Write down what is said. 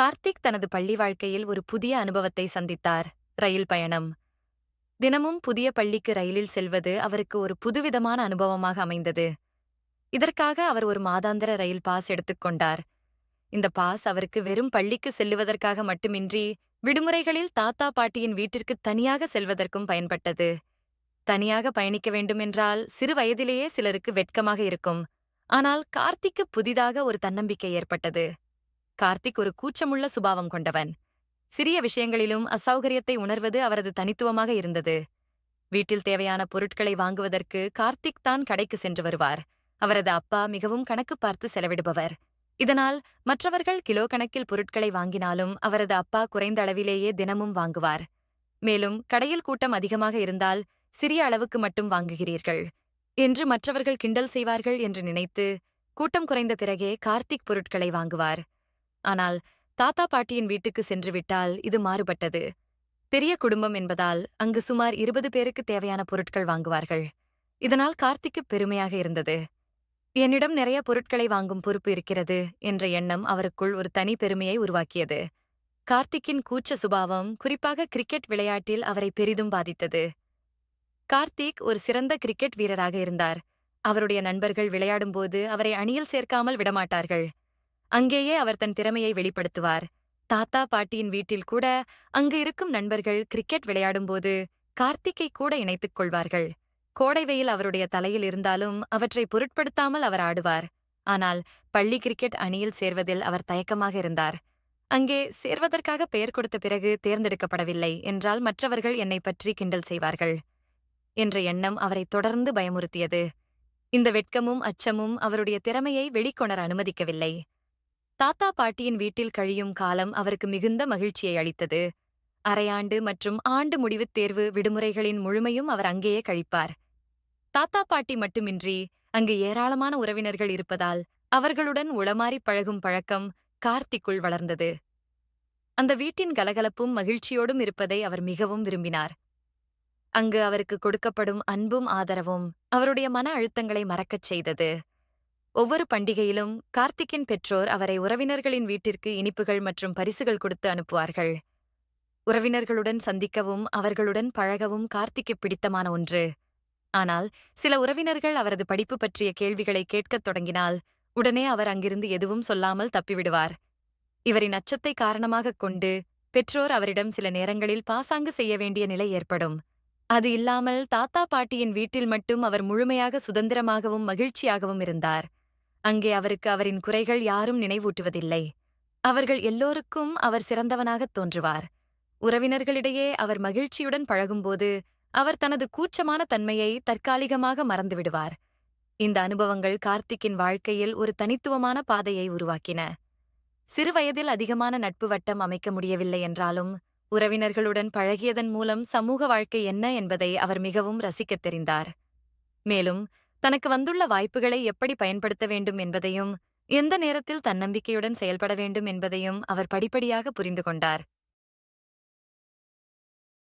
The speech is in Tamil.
கார்த்திக் தனது பள்ளி வாழ்க்கையில் ஒரு புதிய அனுபவத்தை சந்தித்தார். ரயில் பயணம். தினமும் புதிய பள்ளிக்கு ரயிலில் செல்வது அவருக்கு ஒரு புதுவிதமான அனுபவமாக அமைந்தது. இதற்காக அவர் ஒரு மாதாந்திர ரயில் பாஸ் எடுத்துக்கொண்டார். இந்த பாஸ் அவருக்கு வெறும் பள்ளிக்கு செல்லுவதற்காக மட்டுமின்றி, விடுமுறைகளில் தாத்தா பாட்டியின் வீட்டிற்கு தனியாக செல்வதற்கும் பயன்பட்டது. தனியாக பயணிக்க வேண்டுமென்றால் சிறு வயதிலேயே சிலருக்கு வெட்கமாக இருக்கும். ஆனால் கார்த்திக்கு புதிதாக ஒரு தன்னம்பிக்கை ஏற்பட்டது. கார்த்திக் ஒரு கூச்சமுள்ள சுபாவம் கொண்டவன். சிறிய விஷயங்களிலும் அசௌகரியத்தை உணர்வது அவரது தனித்துவமாக இருந்தது. வீட்டில் தேவையான பொருட்களை வாங்குவதற்கு கார்த்திக் தான் கடைக்கு சென்று வருவார். அவரது அப்பா மிகவும் கணக்கு பார்த்து செலவிடுபவர். இதனால் மற்றவர்கள் கிலோ கணக்கில் பொருட்களை வாங்கினாலும் அவரது அப்பா குறைந்த அளவிலேயே தினமும் வாங்குவார். மேலும் கடையில் கூட்டம் அதிகமாக இருந்தால் சிறிய அளவுக்கு மட்டும் வாங்குகிறீர்கள் என்று மற்றவர்கள் கிண்டல் செய்வார்கள் என்று நினைத்து கூட்டம் குறைந்த பிறகே கார்த்திக் பொருட்களை வாங்குவார். ஆனால் தாத்தா பாட்டியின் வீட்டுக்கு சென்று விட்டால் இது மாறுபட்டது. பெரிய குடும்பம் என்பதால் அங்கு சுமார் 20 பேருக்கு தேவையான பொருட்கள் வாங்குவார்கள். இதனால் கார்த்திக்கு பெருமையாக இருந்தது. என்னிடம் நிறைய பொருட்களை வாங்கும் பொறுப்பு இருக்கிறது என்ற எண்ணம் அவருக்குள் ஒரு தனி பெருமையை உருவாக்கியது. கார்த்திக்கின் கூச்ச சுபாவம் குறிப்பாக கிரிக்கெட் விளையாட்டில் அவரை பெரிதும் பாதித்தது. கார்த்திக் ஒரு சிறந்த கிரிக்கெட் வீரராக இருந்தார். அவருடைய நண்பர்கள் விளையாடும்போது அவரை அணியில் சேர்க்காமல் விடமாட்டார்கள். அங்கேயே அவர் தன் திறமையை வெளிப்படுத்துவார். தாத்தா பாட்டியின் வீட்டில் கூட அங்கு இருக்கும் நண்பர்கள் கிரிக்கெட் விளையாடும்போது கார்த்திக்கை கூட இணைத்துக் கொள்வார்கள். கோடை வெயில் அவருடைய தலையில் இருந்தாலும் அவற்றை பொருட்படுத்தாமல் அவர் ஆடுவார். ஆனால் பள்ளி கிரிக்கெட் அணியில் சேர்வதில் அவர் தயக்கமாக இருந்தார். அங்கே சேர்வதற்காக பெயர் கொடுத்த பிறகு தேர்ந்தெடுக்கப்படவில்லை என்றால் மற்றவர்கள் என்னை பற்றி கிண்டல் செய்வார்கள் என்ற எண்ணம் அவரை தொடர்ந்து பயமுறுத்தியது. இந்த வெட்கமும் அச்சமும் அவருடைய திறமையை வெளிக்கொணர அனுமதிக்கவில்லை. தாத்தா பாட்டியின் வீட்டில் கழியும் காலம் அவருக்கு மிகுந்த மகிழ்ச்சியை அளித்தது. அரையாண்டு மற்றும் ஆண்டு முடிவுத் தேர்வு விடுமுறைகளின் முழுமையும் அவர் அங்கேயே கழிப்பார். தாத்தா பாட்டி மட்டுமின்றி அங்கு ஏராளமான உறவினர்கள் இருப்பதால் அவர்களுடன் உளமாறி பழகும் பழக்கம் கார்த்திக்குள் வளர்ந்தது. அந்த வீட்டின் கலகலப்பும் மகிழ்ச்சியோடும் இருப்பதை அவர் மிகவும் விரும்பினார். அங்கு அவருக்கு கொடுக்கப்படும் அன்பும் ஆதரவும் அவருடைய மன அழுத்தங்களை மறக்கச் செய்தது. ஒவ்வொரு பண்டிகையிலும் கார்த்திக்கின் பெற்றோர் அவரை உறவினர்களின் வீட்டிற்கு இனிப்புகள் மற்றும் பரிசுகள் கொடுத்து அனுப்புவார்கள். உறவினர்களுடன் சந்திக்கவும் அவர்களுடன் பழகவும் கார்த்திக்கு பிடித்தமான ஒன்று. ஆனால் சில உறவினர்கள் அவரது படிப்பு பற்றிய கேள்விகளை கேட்கத் தொடங்கினால் உடனே அவர் அங்கிருந்து எதுவும் சொல்லாமல் தப்பிவிடுவார். இவரின் அச்சத்தை காரணமாகக் கொண்டு பெற்றோர் அவரிடம் சில நேரங்களில் பாசாங்கு செய்ய வேண்டிய நிலை ஏற்படும். அது இல்லாமல் தாத்தா பாட்டியின் வீட்டில் மட்டும் அவர் முழுமையாக சுதந்திரமாகவும் மகிழ்ச்சியாகவும் இருந்தார். அங்கே அவருக்கு அவரின் குறைகள் யாரும் நினைவூட்டுவதில்லை. அவர்கள் எல்லோருக்கும் அவர் சிறந்தவனாகத் தோன்றுவார். உறவினர்களிடையே அவர் மகிழ்ச்சியுடன் பழகும்போது அவர் தனது கூச்சமான தன்மையை தற்காலிகமாக மறந்துவிடுவார். இந்த அனுபவங்கள் கார்த்திக்கின் வாழ்க்கையில் ஒரு தனித்துவமான பாதையை உருவாக்கின. சிறுவயதில் அதிகமான நட்பு வட்டம் அமைக்க முடியவில்லை என்றாலும் உறவினர்களுடன் பழகியதன் மூலம் சமூக வாழ்க்கை என்ன என்பதை அவர் மிகவும் ரசிக்கத் தெரிந்தார். மேலும் தனக்கு வந்துள்ள வாய்ப்புகளை எப்படி பயன்படுத்த வேண்டும் என்பதையும் எந்த நேரத்தில் தன்னம்பிக்கையுடன் செயல்பட வேண்டும் என்பதையும் அவர் படிப்படியாக புரிந்து கொண்டார்.